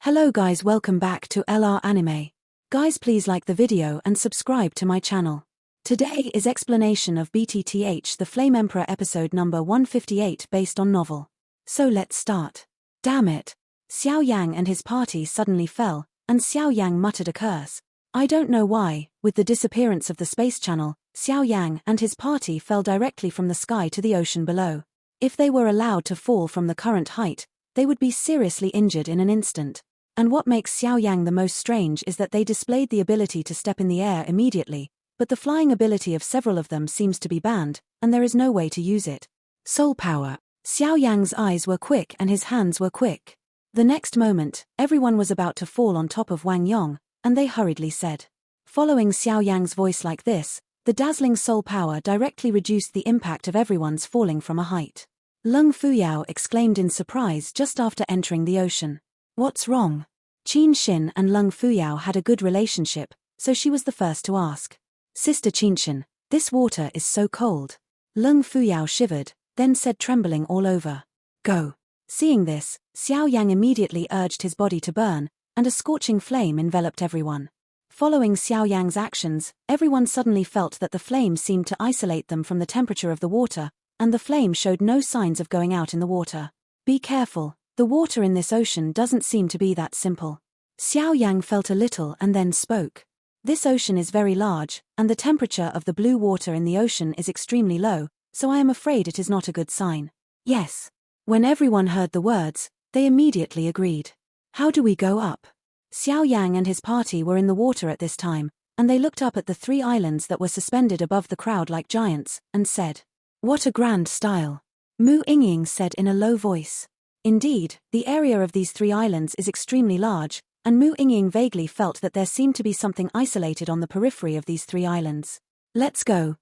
Hello guys, welcome back to LR Anime. Guys, please like the video and subscribe to my channel. Today is explanation of BTTH the Flame Emperor episode number 158 based on novel. So let's start. Damn it. Xiao Yang and his party suddenly fell, and Xiao Yang muttered a curse. I don't know why, with the disappearance of the space channel, Xiao Yang and his party fell directly from the sky to the ocean below. If they were allowed to fall from the current height, they would be seriously injured in an instant. And what makes Xiao Yang the most strange is that they displayed the ability to step in the air immediately, but the flying ability of several of them seems to be banned, and there is no way to use it. Soul power. Xiao Yang's eyes were quick and his hands were quick. The next moment, everyone was about to fall on top of Wang Yong, and they hurriedly said. Following Xiao Yang's voice like this, the dazzling soul power directly reduced the impact of everyone's falling from a height. Lung Fuyao exclaimed in surprise just after entering the ocean. What's wrong? Qin Xin and Lung Fuyao had a good relationship, so she was the first to ask. Sister Qinshin, this water is so cold. Lung Fuyao shivered, then said trembling all over. Go. Seeing this, Xiao Yang immediately urged his body to burn, and a scorching flame enveloped everyone. Following Xiao Yang's actions, everyone suddenly felt that the flame seemed to isolate them from the temperature of the water, and the flame showed no signs of going out in the water. Be careful, the water in this ocean doesn't seem to be that simple. Xiao Yang felt a little and then spoke. This ocean is very large, and the temperature of the blue water in the ocean is extremely low, so I am afraid it is not a good sign. Yes. When everyone heard the words, they immediately agreed. How do we go up? Xiao Yang and his party were in the water at this time, and they looked up at the three islands that were suspended above the crowd like giants, and said, What a grand style. Mu Yingying said in a low voice. Indeed, the area of these three islands is extremely large, and Mu Yingying vaguely felt that there seemed to be something isolated on the periphery of these three islands. Let's go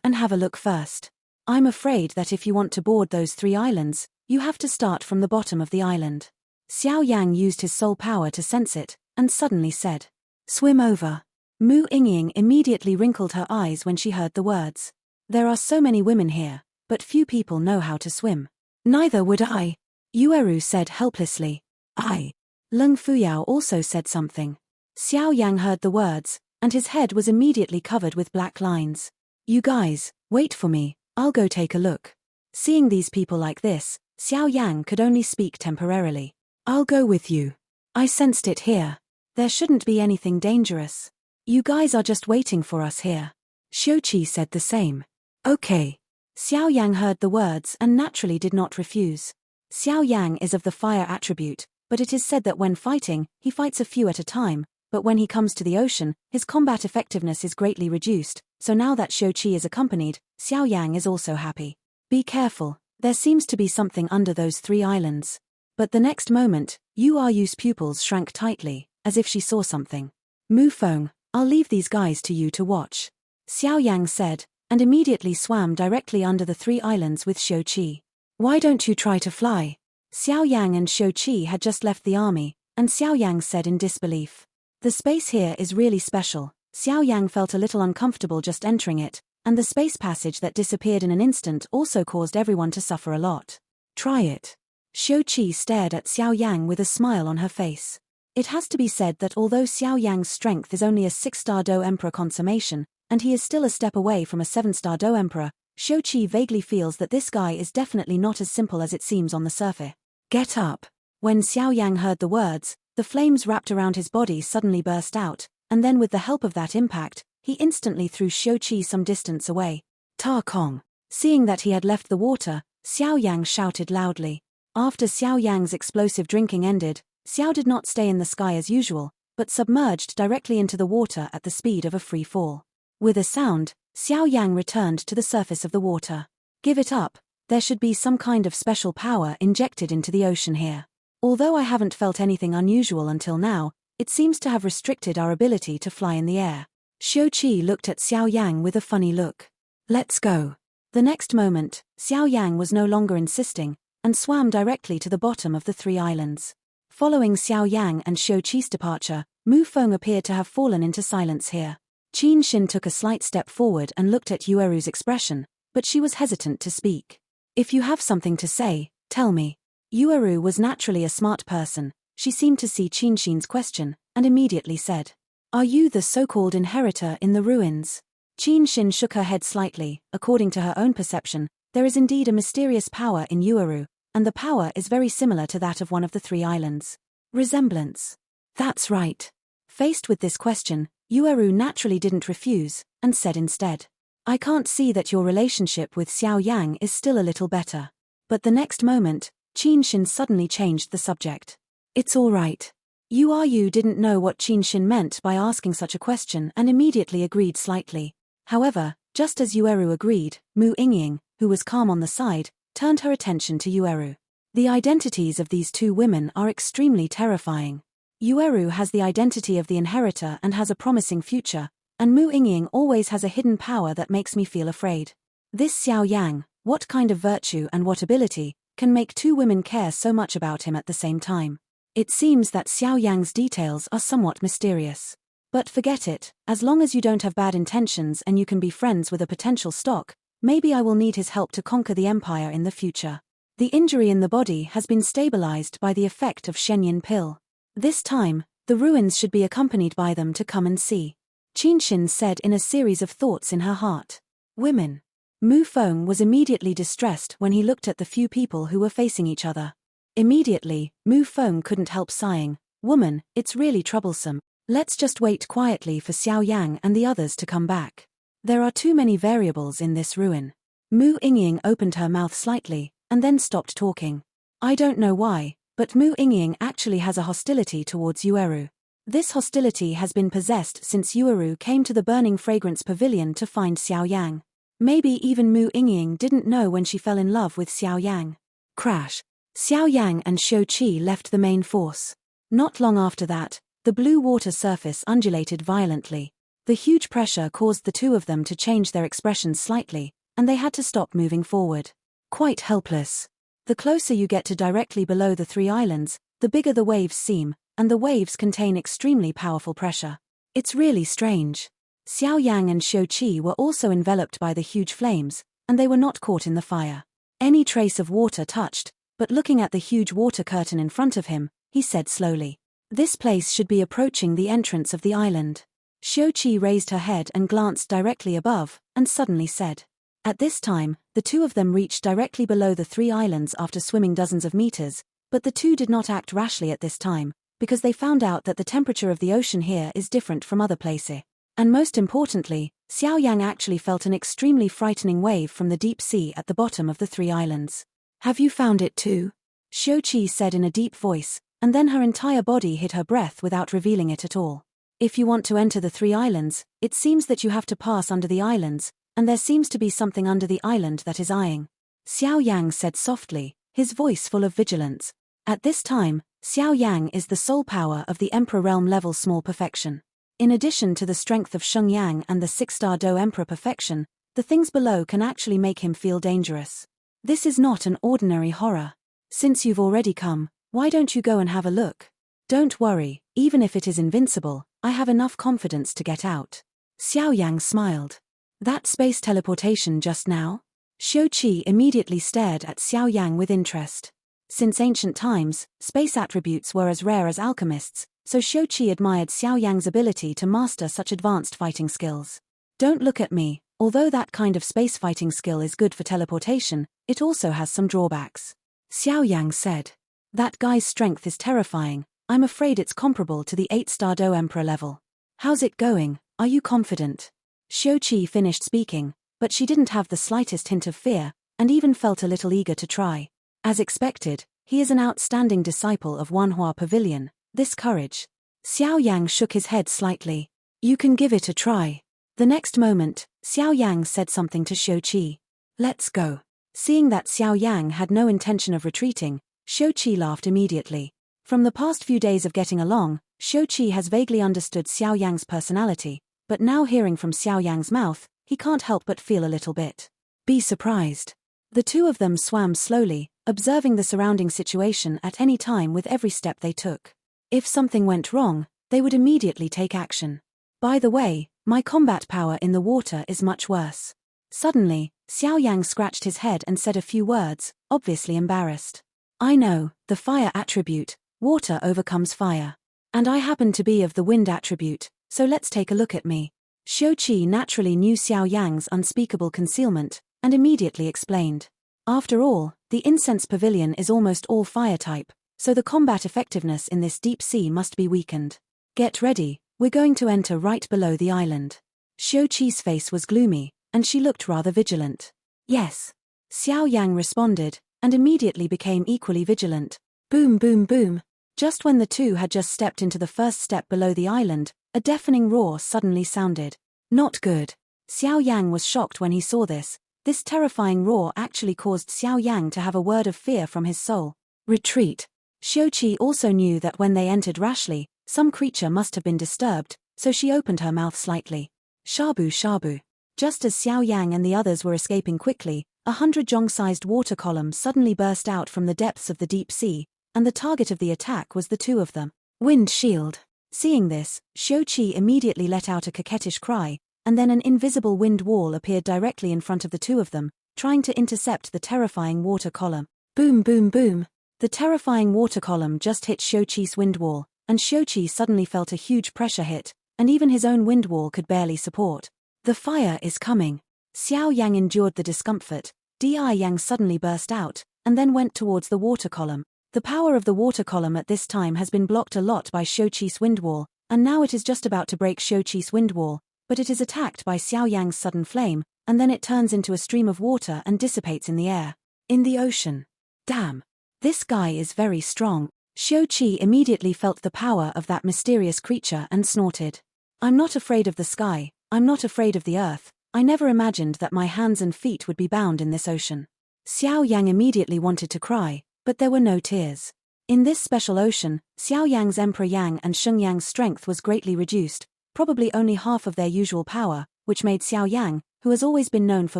and have a look first. I'm afraid that if you want to board those three islands, you have to start from the bottom of the island. Xiao Yang used his soul power to sense it, and suddenly said, Swim over. Mu Yingying immediately wrinkled her eyes when she heard the words. There are so many women here, but few people know how to swim. Neither would I. Yueru said helplessly. I. Lung Fuyao also said something. Xiao Yang heard the words, and his head was immediately covered with black lines. You guys, wait for me, I'll go take a look. Seeing these people like this, Xiao Yang could only speak temporarily. I'll go with you. I sensed it here. There shouldn't be anything dangerous. You guys are just waiting for us here. Xiuqi said the same. Okay. Xiao Yang heard the words and naturally did not refuse. Xiao Yang is of the fire attribute, but it is said that when fighting, he fights a few at a time, but when he comes to the ocean, his combat effectiveness is greatly reduced, so now that Xiuqi is accompanied, Xiao Yang is also happy. Be careful, there seems to be something under those three islands. But the next moment, Yu's pupils shrank tightly, as if she saw something. Mu Feng, I'll leave these guys to you to watch. Xiao Yang said, and immediately swam directly under the three islands with Xiuqi. Why don't you try to fly? Xiao Yang and Xiuqi had just left the army, and Xiao Yang said in disbelief. The space here is really special. Xiao Yang felt a little uncomfortable just entering it, and the space passage that disappeared in an instant also caused everyone to suffer a lot. Try it. Xiuqi stared at Xiao Yang with a smile on her face. It has to be said that although Xiao Yang's strength is only a 6-star Do Emperor consummation, and he is still a step away from a 7-star Do Emperor, Xiuqi vaguely feels that this guy is definitely not as simple as it seems on the surface. Get up. When Xiao Yang heard the words, the flames wrapped around his body suddenly burst out, and then with the help of that impact, he instantly threw Xiuqi some distance away. Ta Kong. Seeing that he had left the water, Xiao Yang shouted loudly. After Xiao Yang's explosive drinking ended, Xiao did not stay in the sky as usual, but submerged directly into the water at the speed of a free fall. With a sound, Xiao Yang returned to the surface of the water. Give it up, there should be some kind of special power injected into the ocean here. Although I haven't felt anything unusual until now, it seems to have restricted our ability to fly in the air. Xiuqi looked at Xiao Yang with a funny look. Let's go. The next moment, Xiao Yang was no longer insisting, and swam directly to the bottom of the three islands. Following Xiao Yang and Xiuqi's departure, Mu Feng appeared to have fallen into silence here. Qin Xin took a slight step forward and looked at Yueru's expression, but she was hesitant to speak. If you have something to say, tell me. Yueru was naturally a smart person, She seemed to see Qinshin's question, and immediately said, "Are you the so-called inheritor in the ruins?" Qinshin shook her head slightly. According to her own perception, there is indeed a mysterious power in Yueru, and the power is very similar to that of one of the three islands. Resemblance. That's right. Faced with this question, Yueru naturally didn't refuse, and said instead, "I can't see that your relationship with Xiao Yang is still a little better." But the next moment, Qinshin suddenly changed the subject. "It's all right." You didn't know what Qinshin meant by asking such a question and immediately agreed slightly. However, just as Yueru agreed, Mu Yingying, who was calm on the side, turned her attention to Yueru. The identities of these two women are extremely terrifying. Yueru has the identity of the inheritor and has a promising future, and Mu Yingying always has a hidden power that makes me feel afraid. This Xiao Yang, what kind of virtue and what ability, can make two women care so much about him at the same time? It seems that Xiao Yang's details are somewhat mysterious. But forget it, as long as you don't have bad intentions and you can be friends with a potential stock, maybe I will need his help to conquer the empire in the future. The injury in the body has been stabilized by the effect of Shenyan pill. This time, the ruins should be accompanied by them to come and see. Qinshin said in a series of thoughts in her heart. Women. Mu Feng was immediately distressed when he looked at the few people who were facing each other. Immediately, Mu Feng couldn't help sighing, "Woman, it's really troublesome. Let's just wait quietly for Xiao Yang and the others to come back. There are too many variables in this ruin." Mu Yingying opened her mouth slightly, and then stopped talking. I don't know why, but Mu Yingying actually has a hostility towards Yueru. This hostility has been possessed since Yueru came to the Burning Fragrance Pavilion to find Xiao Yang. Maybe even Mu Yingying didn't know when she fell in love with Xiao Yang. Crash. Xiao Yang and Shou Qi left the main force. Not long after that, the blue water surface undulated violently. The huge pressure caused the two of them to change their expressions slightly, and they had to stop moving forward. Quite helpless. The closer you get to directly below the three islands, the bigger the waves seem, and the waves contain extremely powerful pressure. It's really strange. Xiao Yang and Shou Qi were also enveloped by the huge flames, and they were not caught in the fire. Any trace of water touched, but looking at the huge water curtain in front of him, he said slowly, "This place should be approaching the entrance of the island." Shou Qi raised her head and glanced directly above, and suddenly said. At this time, the two of them reached directly below the three islands after swimming dozens of meters, but the two did not act rashly at this time, because they found out that the temperature of the ocean here is different from other places. And most importantly, Xiao Yang actually felt an extremely frightening wave from the deep sea at the bottom of the three islands. "Have you found it too?" Shou Qi said in a deep voice, and then her entire body hid her breath without revealing it at all. "If you want to enter the three islands, it seems that you have to pass under the islands, and there seems to be something under the island that is eyeing." Xiao Yang said softly, his voice full of vigilance. At this time, Xiao Yang is the soul power of the Emperor Realm level small perfection. In addition to the strength of Sheng Yang and the 6-star Do Emperor perfection, the things below can actually make him feel dangerous. This is not an ordinary horror. Since you've already come, why don't you go and have a look? Don't worry, even if it is invincible, I have enough confidence to get out. Xiao Yang smiled. That space teleportation just now? Shou Qi immediately stared at Xiao Yang with interest. Since ancient times, space attributes were as rare as alchemists, so Shou Qi admired Xiao Yang's ability to master such advanced fighting skills. Don't look at me, although that kind of space fighting skill is good for teleportation, it also has some drawbacks. Xiao Yang said. That guy's strength is terrifying, I'm afraid it's comparable to the 8-star Do Emperor level. How's it going, are you confident? Shou Qi finished speaking, but she didn't have the slightest hint of fear, and even felt a little eager to try. As expected, he is an outstanding disciple of Wanhua Pavilion. This courage. Xiao Yang shook his head slightly. You can give it a try. The next moment, Xiao Yang said something to Shou Qi. Let's go. Seeing that Xiao Yang had no intention of retreating, Shou Qi laughed immediately. From the past few days of getting along, Shou Qi has vaguely understood Xiao Yang's personality, but now hearing from Xiao Yang's mouth, he can't help but feel a little bit. Be surprised. The two of them swam slowly, observing the surrounding situation at any time with every step they took. If something went wrong, they would immediately take action. By the way, my combat power in the water is much worse. Suddenly, Xiao Yang scratched his head and said a few words, obviously embarrassed. I know, the fire attribute, Water overcomes fire. And I happen to be of the wind attribute, so let's take a look at me. Xiao Qi naturally knew Xiao Yang's unspeakable concealment, and immediately explained. After all, the incense pavilion is almost all fire type, so the combat effectiveness in this deep sea must be weakened. Get ready, we're going to enter right below the island. Xiao Qi's face was gloomy, and she looked rather vigilant. Yes. Xiao Yang responded, and immediately became equally vigilant. Boom boom boom. Just when the two had just stepped into the first step below the island, a deafening roar suddenly sounded. Not good. Xiao Yang was shocked when he saw this. This terrifying roar actually caused Xiao Yang to have a word of fear from his soul. Retreat. Xiao Qi also knew that when they entered rashly, some creature must have been disturbed, so she opened her mouth slightly. Shabu shabu. Just as Xiao Yang and the others were escaping quickly, 100 jong-sized water columns suddenly burst out from the depths of the deep sea, and the target of the attack was the two of them. Wind shield. Seeing this, Xiao Qi immediately let out a coquettish cry, and then an invisible wind wall appeared directly in front of the two of them, trying to intercept the terrifying water column. Boom boom boom. The terrifying water column just hit Xiao Qi's wind wall, and Xiao Qi suddenly felt a huge pressure hit, and even his own wind wall could barely support. The fire is coming. Xiao Yang endured the discomfort. Di Yang suddenly burst out, and then went towards the water column. The power of the water column at this time has been blocked a lot by Xiao Qi's wind wall, and now it is just about to break Xiao Qi's wind wall, but it is attacked by Xiao Yang's sudden flame, and then it turns into a stream of water and dissipates in the air. In the ocean. Damn. This guy is very strong. Xiao Qi immediately felt the power of that mysterious creature and snorted. I'm not afraid of the sky, I'm not afraid of the earth, I never imagined that my hands and feet would be bound in this ocean. Xiao Yang immediately wanted to cry, but there were no tears. In this special ocean, Xiao Yang's Emperor Yang and Sheng Yang's strength was greatly reduced, probably only half of their usual power, which made Xiao Yang, who has always been known for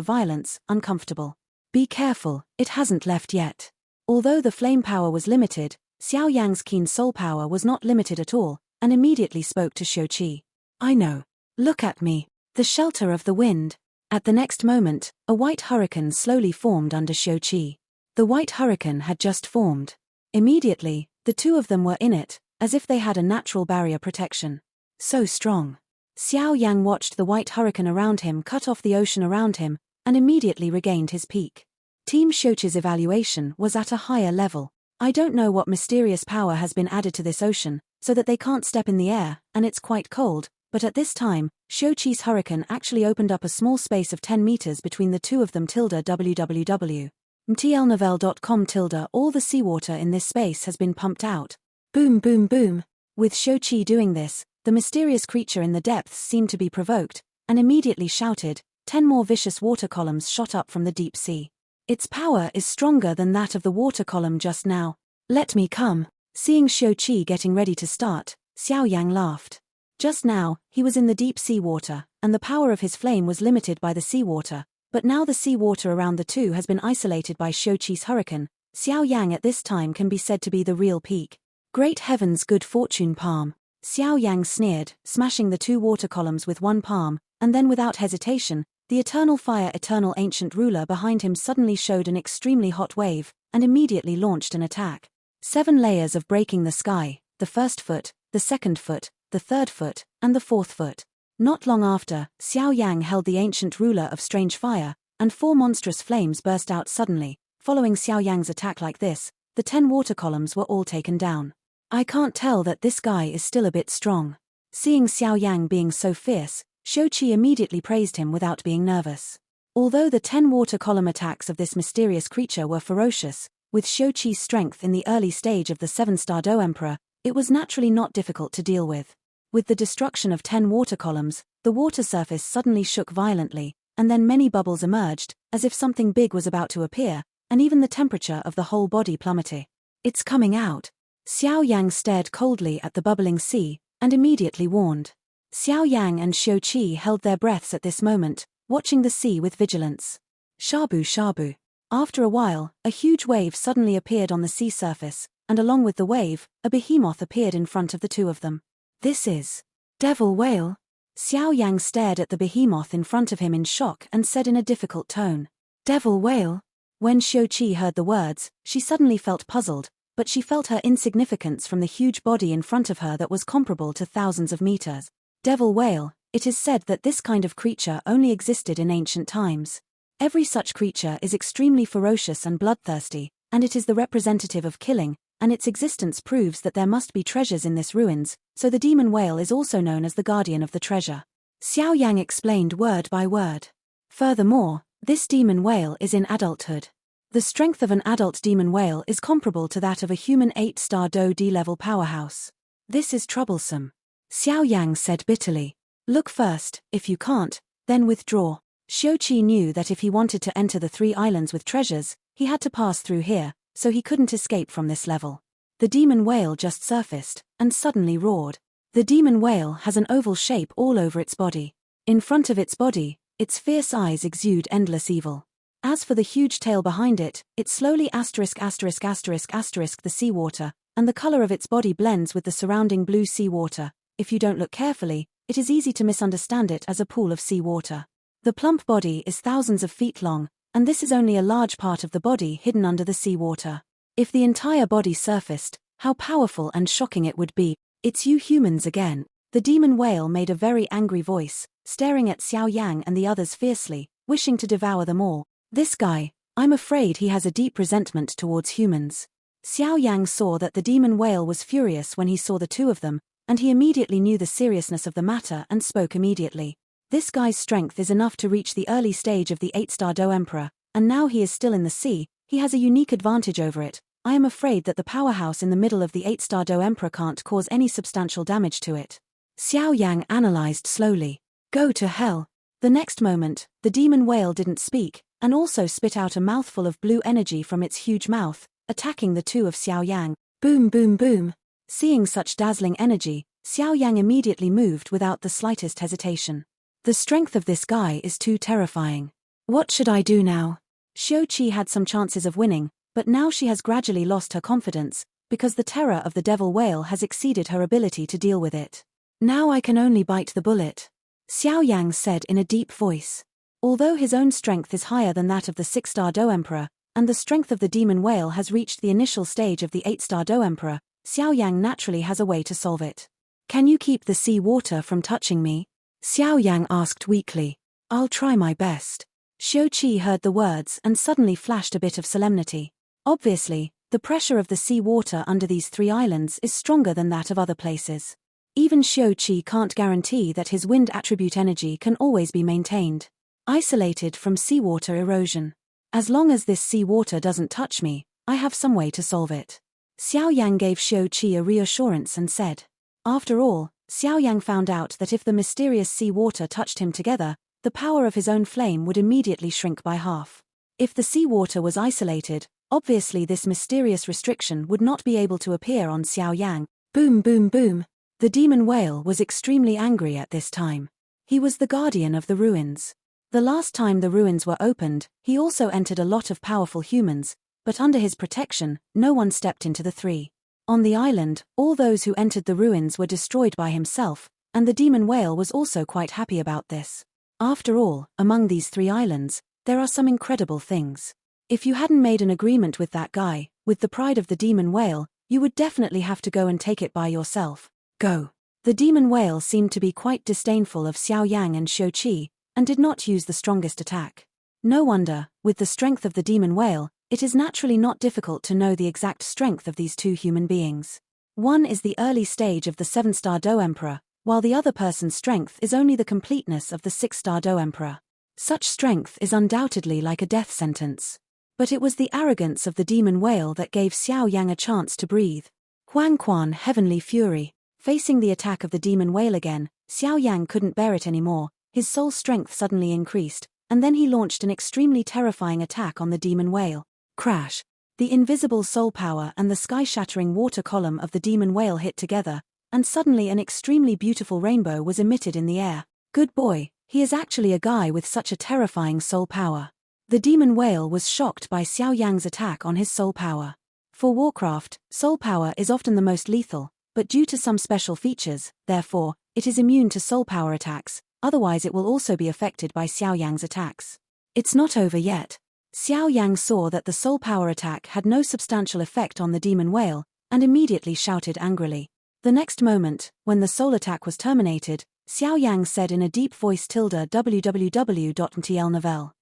violence, uncomfortable. Be careful, it hasn't left yet. Although the flame power was limited, Xiao Yang's keen soul power was not limited at all, and immediately spoke to Xiao Qi. I know. Look at me. The shelter of the wind. At the next moment, a white hurricane slowly formed under Xiao Qi. The white hurricane had just formed. Immediately, the two of them were in it, as if they had a natural barrier protection. So strong. Xiao Yang watched the white hurricane around him cut off the ocean around him, and immediately regained his peak. Team Xiaoqi's evaluation was at a higher level. I don't know what mysterious power has been added to this ocean, so that they can't step in the air, and it's quite cold, but at this time, Xiao Qi's hurricane actually opened up a small space of 10 meters between the two of them. www.mtlnovel.com. All the seawater in this space has been pumped out. Boom boom boom. With Xiao Qi doing this, the mysterious creature in the depths seemed to be provoked, and immediately shouted. 10 more vicious water columns shot up from the deep sea. Its power is stronger than that of the water column just now. Let me come. Seeing Xiao Qi getting ready to start, Xiao Yang laughed. Just now, he was in the deep sea water, and the power of his flame was limited by the seawater, but now the seawater around the two has been isolated by Xiao Qi's hurricane. Xiao Yang at this time can be said to be the real peak. Great heavens, good fortune palm. Xiao Yang sneered, smashing the two water columns with one palm, and then without hesitation, the eternal fire eternal ancient ruler behind him suddenly showed an extremely hot wave, and immediately launched an attack. 7 layers of breaking the sky, the first foot, the second foot, the third foot, and the fourth foot. Not long after, Xiao Yang held the ancient ruler of strange fire, and 4 monstrous flames burst out suddenly. Following Xiao Yang's attack like this, the 10 water columns were all taken down. I can't tell that this guy is still a bit strong. Seeing Xiao Yang being so fierce, Xiao Qi immediately praised him without being nervous. Although the 10 water column attacks of this mysterious creature were ferocious, with Xiao Qi's strength in the early stage of the 7-star Do Emperor, it was naturally not difficult to deal with. With the destruction of 10 water columns, the water surface suddenly shook violently, and then many bubbles emerged, as if something big was about to appear, and even the temperature of the whole body plummeted. It's coming out. Xiao Yang stared coldly at the bubbling sea, and immediately warned. Xiao Yang and Xiao Qi held their breaths at this moment, watching the sea with vigilance. Shabu shabu. After a while, a huge wave suddenly appeared on the sea surface, and along with the wave, a behemoth appeared in front of the two of them. This is devil whale. Xiao Yang stared at the behemoth in front of him in shock and said in a difficult tone, Devil whale? When Xiao Qi heard the words, she suddenly felt puzzled, but she felt her insignificance from the huge body in front of her that was comparable to thousands of meters. Devil whale. It is said that this kind of creature only existed in ancient times. Every such creature is extremely ferocious and bloodthirsty, and it is the representative of killing, and its existence proves that there must be treasures in this ruins, so the demon whale is also known as the guardian of the treasure. Xiao Yang explained word by word. Furthermore, this demon whale is in adulthood. The strength of an adult demon whale is comparable to that of a human 8-star D-level powerhouse. This is troublesome. Xiao Yang said bitterly. Look first, if you can't, then withdraw. Xiao knew that if he wanted to enter the 3 islands with treasures, he had to pass through here, so he couldn't escape from this level. The demon whale just surfaced, and suddenly roared. The demon whale has an oval shape all over its body. In front of its body, its fierce eyes exude endless evil. As for the huge tail behind it, it slowly ***** the seawater, and the color of its body blends with the surrounding blue seawater. If you don't look carefully, it is easy to misunderstand it as a pool of seawater. The plump body is thousands of feet long, and this is only a large part of the body hidden under the seawater. If the entire body surfaced, how powerful and shocking it would be. It's you humans again. The demon whale made a very angry voice, staring at Xiao Yang and the others fiercely, wishing to devour them all. This guy, I'm afraid he has a deep resentment towards humans. Xiao Yang saw that the demon whale was furious when he saw the 2 of them, and he immediately knew the seriousness of the matter and spoke immediately. This guy's strength is enough to reach the early stage of the 8-star Emperor, and now he is still in the sea, he has a unique advantage over it. I am afraid that the powerhouse in the middle of the 8-star Emperor can't cause any substantial damage to it. Xiao Yang analyzed slowly. Go to hell. The next moment, the demon whale didn't speak, and also spit out a mouthful of blue energy from its huge mouth, attacking the 2 of Xiao Yang. Boom boom boom. Seeing such dazzling energy, Xiao Yang immediately moved without the slightest hesitation. The strength of this guy is too terrifying. What should I do now? Xiao had some chances of winning, but now she has gradually lost her confidence, because the terror of the devil whale has exceeded her ability to deal with it. Now I can only bite the bullet. Xiao Yang said in a deep voice. Although his own strength is higher than that of the 6-star Emperor, and the strength of the demon whale has reached the initial stage of the 8-star Emperor, Xiao Yang naturally has a way to solve it. Can you keep the sea water from touching me? Xiao Yang asked weakly. I'll try my best. Xiao heard the words and suddenly flashed a bit of solemnity. Obviously, the pressure of the sea water under these 3 islands is stronger than that of other places. Even Xiao can't guarantee that his wind attribute energy can always be maintained. Isolated from seawater erosion. As long as this seawater doesn't touch me, I have some way to solve it. Xiao Yang gave Xiao a reassurance and said. After all, Xiao Yang found out that if the mysterious seawater touched him together, the power of his own flame would immediately shrink by half. If the seawater was isolated, obviously this mysterious restriction would not be able to appear on Xiao Yang. Boom boom boom. The demon whale was extremely angry at this time. He was the guardian of the ruins. The last time the ruins were opened, he also entered a lot of powerful humans, but under his protection, no one stepped into the 3. On the island, all those who entered the ruins were destroyed by himself, and the demon whale was also quite happy about this. After all, among these 3 islands, there are some incredible things. If you hadn't made an agreement with that guy, with the pride of the demon whale, you would definitely have to go and take it by yourself. Go. The demon whale seemed to be quite disdainful of Xiao Yang and Xiao and did not use the strongest attack. No wonder, with the strength of the demon whale, it is naturally not difficult to know the exact strength of these 2 human beings. One is the early stage of the 7-star Emperor, while the other person's strength is only the completeness of the 6-star Emperor. Such strength is undoubtedly like a death sentence. But it was the arrogance of the demon whale that gave Xiao Yang a chance to breathe. Huang Quan Heavenly Fury. Facing the attack of the demon whale again, Xiao Yang couldn't bear it anymore. His soul strength suddenly increased, and then he launched an extremely terrifying attack on the demon whale. Crash! The invisible soul power and the sky-shattering water column of the demon whale hit together, and suddenly an extremely beautiful rainbow was emitted in the air. Good boy, he is actually a guy with such a terrifying soul power. The demon whale was shocked by Xiao Yang's attack on his soul power. For Warcraft, soul power is often the most lethal, but due to some special features, therefore, it is immune to soul power attacks. Otherwise it will also be affected by Xiao Yang's attacks. It's not over yet. Xiao Yang saw that the soul power attack had no substantial effect on the demon whale, and immediately shouted angrily. The next moment, when the soul attack was terminated, Xiao Yang said in a deep voice www.mtlnovel.com.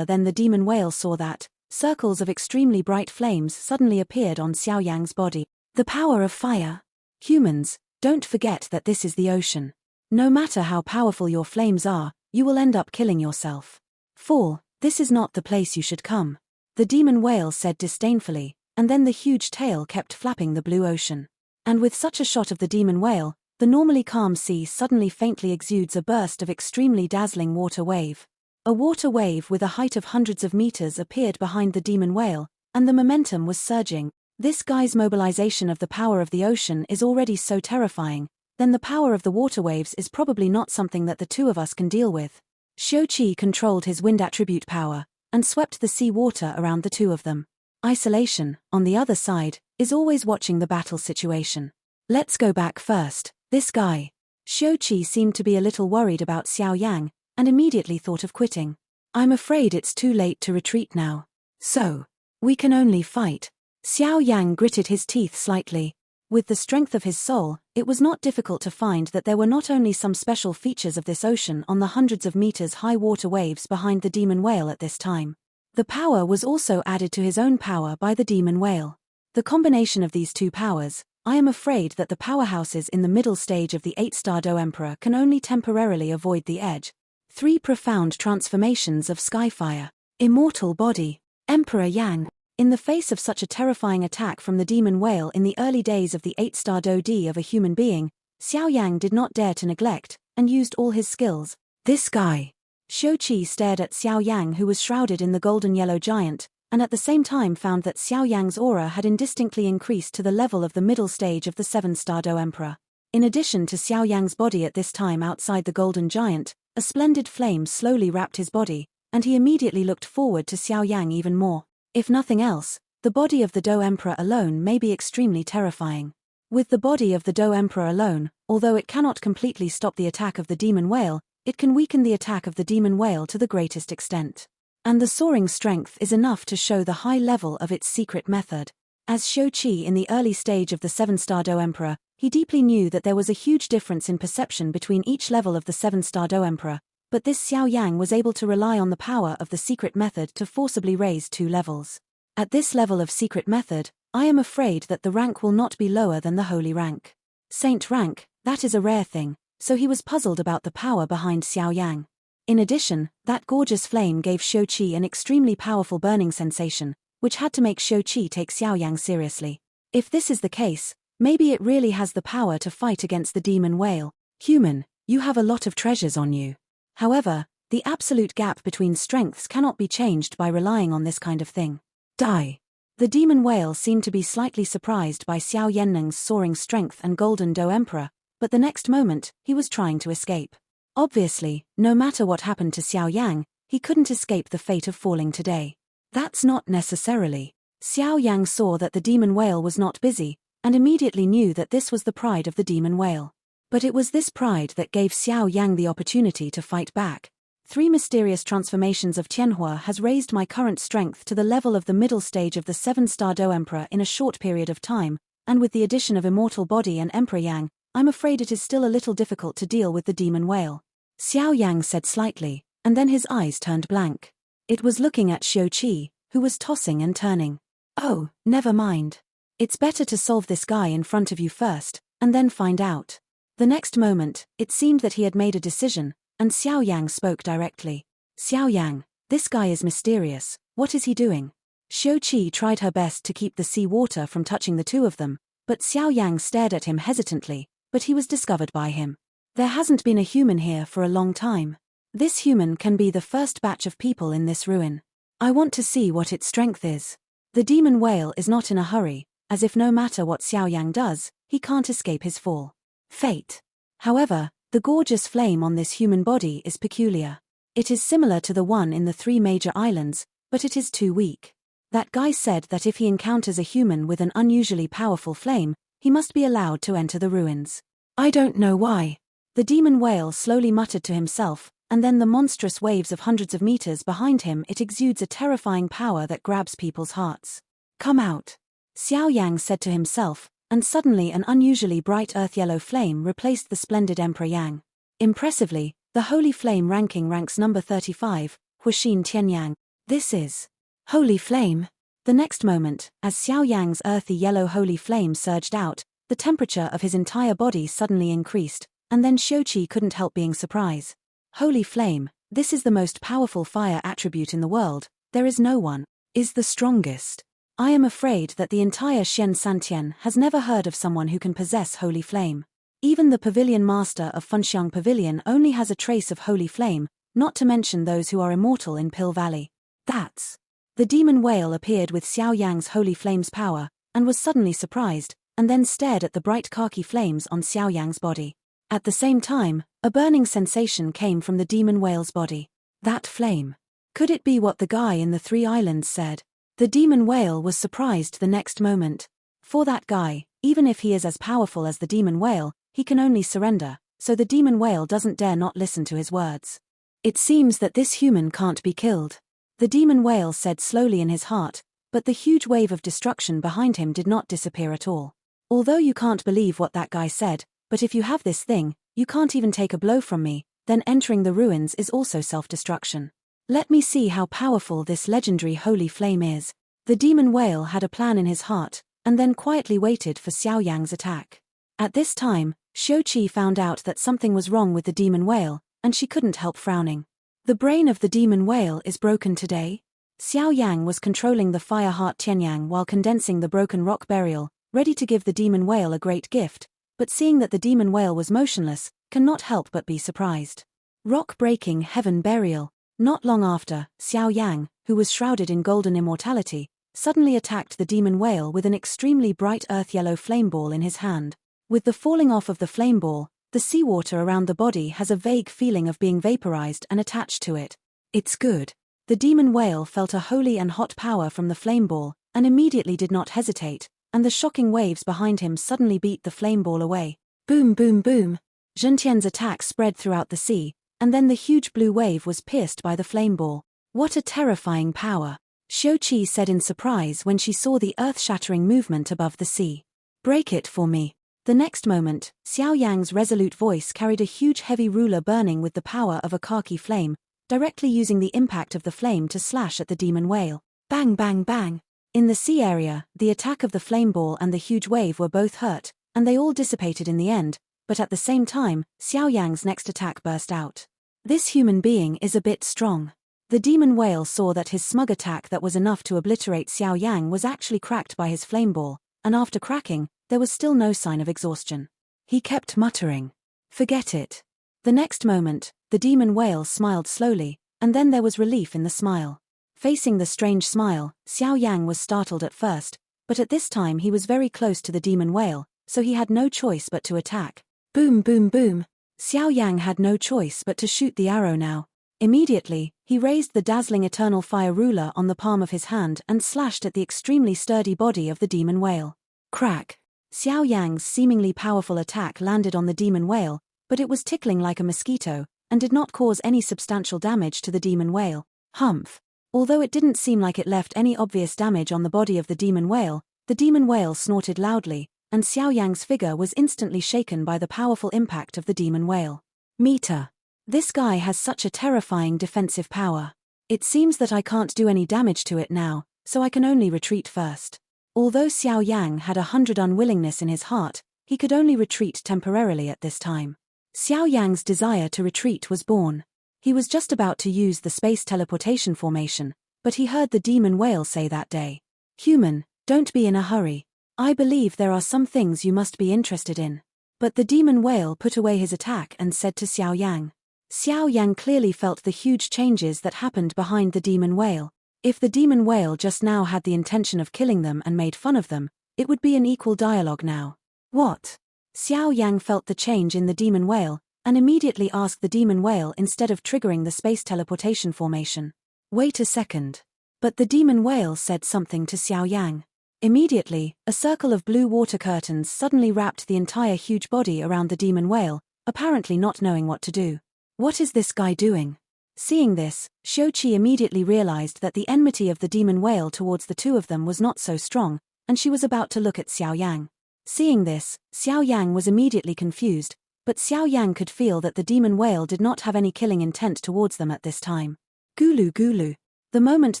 Then the demon whale saw that circles of extremely bright flames suddenly appeared on Xiao Yang's body. The power of fire. Humans, don't forget that this is the ocean. No matter how powerful your flames are, you will end up killing yourself. Fall, this is not the place you should come. The demon whale said disdainfully, and then the huge tail kept flapping the blue ocean. And with such a shot of the demon whale, the normally calm sea suddenly faintly exudes a burst of extremely dazzling water wave. A water wave with a height of hundreds of meters appeared behind the demon whale, and the momentum was surging. This guy's mobilization of the power of the ocean is already so terrifying, then the power of the water waves is probably not something that the two of us can deal with. Xiao Qi controlled his wind attribute power, and swept the sea water around the two of them. Isolation, on the other side, is always watching the battle situation. Let's go back first. This guy. Xiao Qi seemed to be a little worried about Xiao Yang, and immediately thought of quitting. I'm afraid it's too late to retreat now. So, we can only fight. Xiao Yang gritted his teeth slightly. With the strength of his soul, it was not difficult to find that there were not only some special features of this ocean on the hundreds of meters high water waves behind the demon whale at this time. The power was also added to his own power by the demon whale. The combination of these two powers, I am afraid that the powerhouses in the middle stage of the 8-star Do Emperor can only temporarily avoid the edge. 3 profound transformations of Skyfire. Immortal body. Emperor Yang. In the face of such a terrifying attack from the demon whale in the early days of the 8-star Do D of a human being, Xiao Yang did not dare to neglect, and used all his skills. This guy. Xiao Qi stared at Xiao Yang, who was shrouded in the golden yellow giant, and at the same time found that Xiao Yang's aura had indistinctly increased to the level of the middle stage of the 7-star Do Emperor. In addition to Xiao Yang's body at this time outside the golden giant, a splendid flame slowly wrapped his body, and he immediately looked forward to Xiao Yang even more. If nothing else, the body of the Do Emperor alone may be extremely terrifying. With the body of the Do Emperor alone, although it cannot completely stop the attack of the demon whale, it can weaken the attack of the demon whale to the greatest extent. And the soaring strength is enough to show the high level of its secret method. As Xiao Qi in the early stage of the 7-star Do Emperor, he deeply knew that there was a huge difference in perception between each level of the 7-star Do Emperor, but this Xiao Yang was able to rely on the power of the secret method to forcibly raise 2 levels. At this level of secret method, I am afraid that the rank will not be lower than the holy rank. Saint rank, that is a rare thing, so he was puzzled about the power behind Xiao Yang. In addition, that gorgeous flame gave Xiao Qi an extremely powerful burning sensation, which had to make Xiao Qi take Xiao Yang seriously. If this is the case, maybe it really has the power to fight against the demon whale. Human, you have a lot of treasures on you. However, the absolute gap between strengths cannot be changed by relying on this kind of thing. Die. The demon whale seemed to be slightly surprised by Xiao Yanneng's soaring strength and golden Do Emperor, but the next moment, he was trying to escape. Obviously, no matter what happened to Xiao Yang, he couldn't escape the fate of falling today. That's not necessarily. Xiao Yang saw that the demon whale was not busy, and immediately knew that this was the pride of the demon whale. But it was this pride that gave Xiao Yang the opportunity to fight back. 3 mysterious transformations of Tianhua has raised my current strength to the level of the middle stage of the 7-star Do Emperor in a short period of time, and with the addition of Immortal Body and Emperor Yang, I'm afraid it is still a little difficult to deal with the demon whale. Xiao Yang said slightly, and then his eyes turned blank. It was looking at Xiao Qi, who was tossing and turning. Oh, never mind. It's better to solve this guy in front of you first, and then find out. The next moment, it seemed that he had made a decision, and Xiao Yang spoke directly. Xiao Yang, this guy is mysterious, what is he doing? Xiao Qi tried her best to keep the sea water from touching the two of them, but Xiao Yang stared at him hesitantly, but he was discovered by him. There hasn't been a human here for a long time. This human can be the first batch of people in this ruin. I want to see what its strength is. The demon whale is not in a hurry, as if no matter what Xiao Yang does, he can't escape his fall. Fate. However, the gorgeous flame on this human body is peculiar. It is similar to the one in the 3 major islands, but it is too weak. That guy said that if he encounters a human with an unusually powerful flame, he must be allowed to enter the ruins. I don't know why. The demon whale slowly muttered to himself, and then the monstrous waves of hundreds of meters behind him. It exudes a terrifying power that grabs people's hearts. Come out, Xiao Yang said to himself, and suddenly an unusually bright earth-yellow flame replaced the splendid Emperor Yang. Impressively, the holy flame ranks number 35, Huixin Tianyang. This is holy flame. The next moment, as Xiao Yang's earthy yellow holy flame surged out, the temperature of his entire body suddenly increased, and then Xiuqi couldn't help being surprised. Holy flame, this is the most powerful fire attribute in the world. There is no one is the strongest. I am afraid that the entire Xian Santian has never heard of someone who can possess holy flame. Even the pavilion master of Funxiang Pavilion only has a trace of holy flame, not to mention those who are immortal in Pill Valley. That's. The demon whale appeared with Xiao Yang's holy flame's power, and was suddenly surprised, and then stared at the bright khaki flames on Xiao Yang's body. At the same time, a burning sensation came from the demon whale's body. That flame. Could it be what the guy in the 3 islands said? The demon whale was surprised the next moment. For that guy, even if he is as powerful as the demon whale, he can only surrender, so the demon whale doesn't dare not listen to his words. It seems that this human can't be killed, the demon whale said slowly in his heart, but the huge wave of destruction behind him did not disappear at all. Although you can't believe what that guy said, but if you have this thing, you can't even take a blow from me, then entering the ruins is also self-destruction. Let me see how powerful this legendary holy flame is. The demon whale had a plan in his heart, and then quietly waited for Xiao Yang's attack. At this time, Xiuqi found out that something was wrong with the demon whale, and she couldn't help frowning. The brain of the demon whale is broken today? Xiao Yang was controlling the fire heart Tianyang while condensing the broken rock burial, ready to give the demon whale a great gift, but seeing that the demon whale was motionless, cannot help but be surprised. Rock-breaking heaven burial. Not long after, Xiao Yang, who was shrouded in golden immortality, suddenly attacked the demon whale with an extremely bright earth-yellow flame ball in his hand. With the falling off of the flame ball, the seawater around the body has a vague feeling of being vaporized and attached to it. It's good. The demon whale felt a holy and hot power from the flame ball, and immediately did not hesitate, and the shocking waves behind him suddenly beat the flame ball away. Boom boom boom. Zhentian's attack spread throughout the sea, and then the huge blue wave was pierced by the flame ball. What a terrifying power, Xiuqi said in surprise when she saw the earth-shattering movement above the sea. Break it for me. The next moment, Xiao Yang's resolute voice carried a huge heavy ruler burning with the power of a khaki flame, directly using the impact of the flame to slash at the demon whale. Bang bang bang. In the sea area, the attack of the flame ball and the huge wave were both hurt, and they all dissipated in the end, but at the same time, Xiao Yang's next attack burst out. This human being is a bit strong. The demon whale saw that his smug attack that was enough to obliterate Xiao Yang was actually cracked by his flame ball, and after cracking, there was still no sign of exhaustion. He kept muttering, "Forget it." The next moment, the demon whale smiled slowly, and then there was relief in the smile. Facing the strange smile, Xiao Yang was startled at first, but at this time he was very close to the demon whale, so he had no choice but to attack. Boom boom boom. Xiao Yang had no choice but to shoot the arrow now. Immediately, he raised the dazzling eternal fire ruler on the palm of his hand and slashed at the extremely sturdy body of the demon whale. Crack. Xiao Yang's seemingly powerful attack landed on the demon whale, but it was tickling like a mosquito, and did not cause any substantial damage to the demon whale. Humph. Although it didn't seem like it left any obvious damage on the body of the demon whale snorted loudly, and Xiao Yang's figure was instantly shaken by the powerful impact of the demon whale. Meter. This guy has such a terrifying defensive power. It seems that I can't do any damage to it now, so I can only retreat first. Although Xiao Yang had 100 unwillingness in his heart, he could only retreat temporarily at this time. Xiao Yang's desire to retreat was born. He was just about to use the space teleportation formation, but he heard the demon whale say that day, "Human, don't be in a hurry. I believe there are some things you must be interested in." But the demon whale put away his attack and said to Xiao Yang. Xiao Yang clearly felt the huge changes that happened behind the demon whale. If the demon whale just now had the intention of killing them and made fun of them, it would be an equal dialogue now. What? Xiao Yang felt the change in the demon whale, and immediately asked the demon whale instead of triggering the space teleportation formation. Wait a second. But the demon whale said something to Xiao Yang. Immediately, a circle of blue water curtains suddenly wrapped the entire huge body around the demon whale, apparently not knowing what to do. What is this guy doing? Seeing this, Xiao Qi immediately realized that the enmity of the demon whale towards the two of them was not so strong, and she was about to look at Xiao Yang. Seeing this, Xiao Yang was immediately confused, but Xiao Yang could feel that the demon whale did not have any killing intent towards them at this time. Gulu gulu. The moment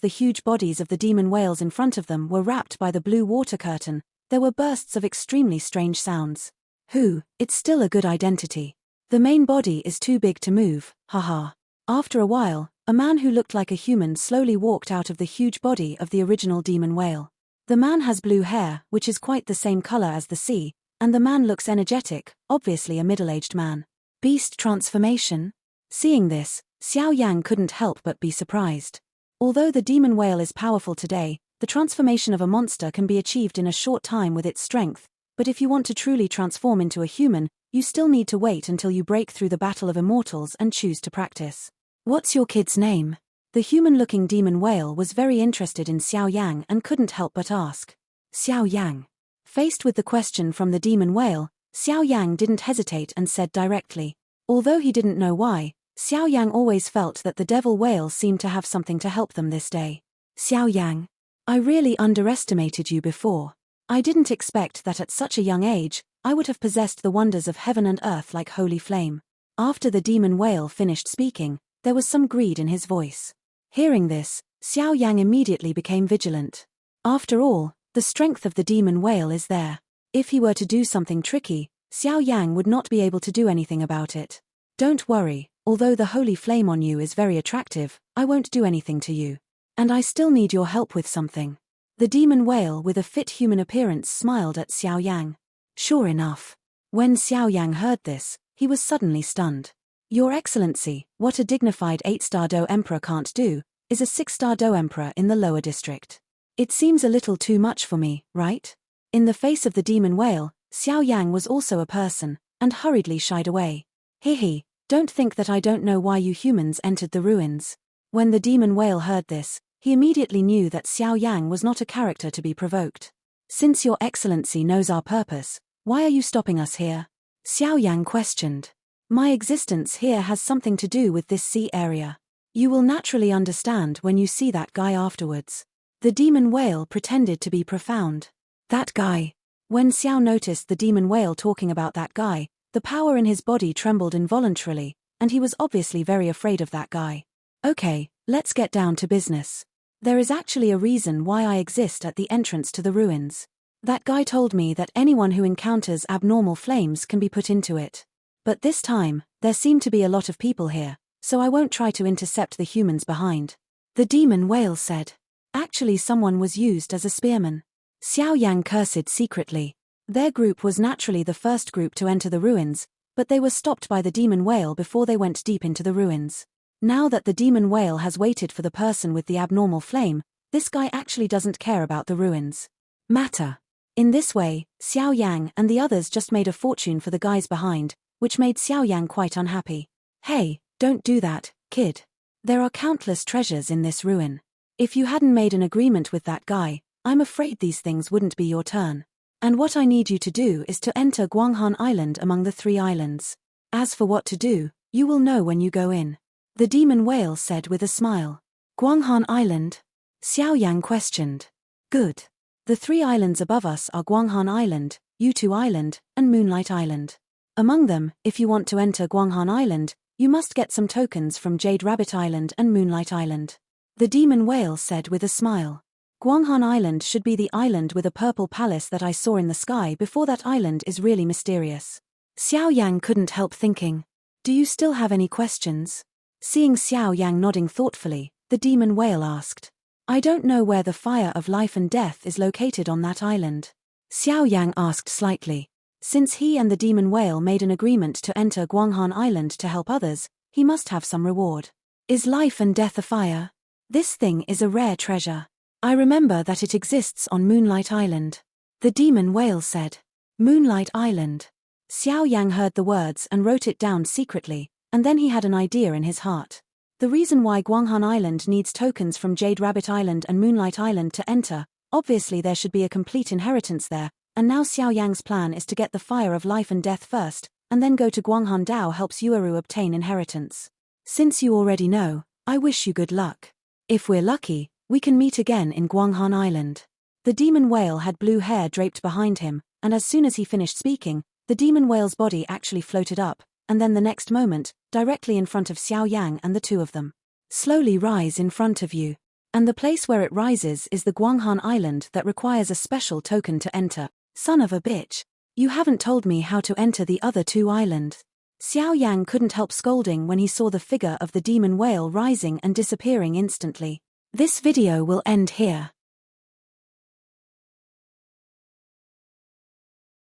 the huge bodies of the demon whales in front of them were wrapped by the blue water curtain, there were bursts of extremely strange sounds. It's still a good identity. The main body is too big to move, haha. After a while, a man who looked like a human slowly walked out of the huge body of the original demon whale. The man has blue hair, which is quite the same color as the sea, and the man looks energetic, obviously a middle-aged man. Beast transformation? Seeing this, Xiao Yang couldn't help but be surprised. Although the demon whale is powerful today, the transformation of a monster can be achieved in a short time with its strength, but if you want to truly transform into a human, you still need to wait until you break through the battle of immortals and choose to practice. What's your kid's name? The human-looking demon whale was very interested in Xiao Yang and couldn't help but ask. Xiao Yang. Faced with the question from the demon whale, Xiao Yang didn't hesitate and said directly. Although he didn't know why, Xiao Yang always felt that the devil whale seemed to have something to help them this day. Xiao Yang. I really underestimated you before. I didn't expect that at such a young age, I would have possessed the wonders of heaven and earth like holy flame. After the demon whale finished speaking, there was some greed in his voice. Hearing this, Xiao Yang immediately became vigilant. After all, the strength of the demon whale is there. If he were to do something tricky, Xiao Yang would not be able to do anything about it. Don't worry, although the holy flame on you is very attractive, I won't do anything to you. And I still need your help with something. The demon whale with a fit human appearance smiled at Xiao Yang. Sure enough. When Xiao Yang heard this, he was suddenly stunned. Your Excellency, what a dignified 8-star Do Emperor can't do, is a 6-star Do Emperor in the lower district. It seems a little too much for me, right? In the face of the demon whale, Xiao Yang was also a person, and hurriedly shied away. Hehe, don't think that I don't know why you humans entered the ruins. When the demon whale heard this, he immediately knew that Xiao Yang was not a character to be provoked. Since your Excellency knows our purpose, why are you stopping us here? Xiao Yang questioned. My existence here has something to do with this sea area. You will naturally understand when you see that guy afterwards. The demon whale pretended to be profound. That guy. When Xiao noticed the demon whale talking about that guy, the power in his body trembled involuntarily, and he was obviously very afraid of that guy. Okay, let's get down to business. There is actually a reason why I exist at the entrance to the ruins. That guy told me that anyone who encounters abnormal flames can be put into it. But this time, there seem to be a lot of people here, so I won't try to intercept the humans behind. The demon whale said. Actually, someone was used as a spearman. Xiao Yang cursed secretly. Their group was naturally the first group to enter the ruins, but they were stopped by the demon whale before they went deep into the ruins. Now that the demon whale has waited for the person with the abnormal flame, this guy actually doesn't care about the ruins. Matter. In this way, Xiao Yang and the others just made a fortune for the guys behind, which made Xiao Yang quite unhappy. Hey, don't do that, kid. There are countless treasures in this ruin. If you hadn't made an agreement with that guy, I'm afraid these things wouldn't be your turn. And what I need you to do is to enter Guanghan Island among the 3 islands. As for what to do, you will know when you go in. The demon whale said with a smile. Guanghan Island? Xiao Yang questioned. Good. The 3 islands above us are Guanghan Island, Yutu Island, and Moonlight Island. Among them, if you want to enter Guanghan Island, you must get some tokens from Jade Rabbit Island and Moonlight Island. The demon whale said with a smile. Guanghan Island should be the island with a purple palace that I saw in the sky before. That island is really mysterious. Xiao Yang couldn't help thinking. Do you still have any questions? Seeing Xiao Yang nodding thoughtfully, the demon whale asked. I don't know where the fire of life and death is located on that island. Xiao Yang asked slightly. Since he and the demon whale made an agreement to enter Guanghan Island to help others, he must have some reward. Is life and death a fire? This thing is a rare treasure. I remember that it exists on Moonlight Island. The demon whale said. Moonlight Island. Xiao Yang heard the words and wrote it down secretly, and then he had an idea in his heart. The reason why Guanghan Island needs tokens from Jade Rabbit Island and Moonlight Island to enter, obviously there should be a complete inheritance there, and now Xiao Yang's plan is to get the fire of life and death first, and then go to Guanghan Dao helps Yueru obtain inheritance. Since you already know, I wish you good luck. If we're lucky, we can meet again in Guanghan Island. The demon whale had blue hair draped behind him, and as soon as he finished speaking, the demon whale's body actually floated up, and then the next moment, directly in front of Xiao Yang and the two of them. Slowly rise in front of you. And the place where it rises is the Guanghan Island that requires a special token to enter. Son of a bitch. You haven't told me how to enter the other two islands. Xiao Yang couldn't help scolding when he saw the figure of the demon whale rising and disappearing instantly. This video will end here.